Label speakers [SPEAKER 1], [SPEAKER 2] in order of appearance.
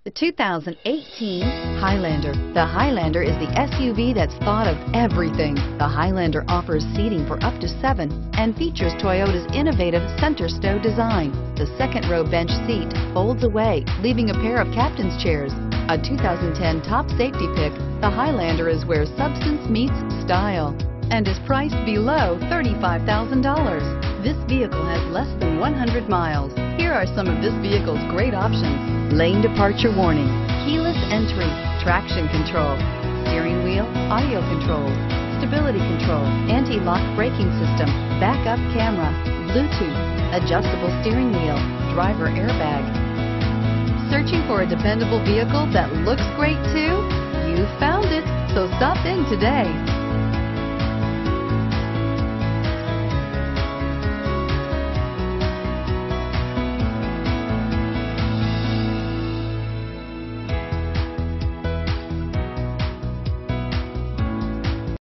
[SPEAKER 1] The 2018 Highlander. The Highlander is the SUV that's thought of everything. The Highlander offers seating for up to 7 and features Toyota's innovative center stow design. The second row bench seat folds away, leaving a pair of captain's chairs. A 2010 top safety pick, the Highlander is where substance meets style and is priced below $35,000. This vehicle has less than 100 miles. Here are some of this vehicle's great options: lane departure warning, keyless entry, traction control, steering wheel audio controls, stability control, anti-lock braking system, backup camera, Bluetooth, adjustable steering wheel, driver airbag. Searching for a dependable vehicle that looks great too? You found it, so stop in today.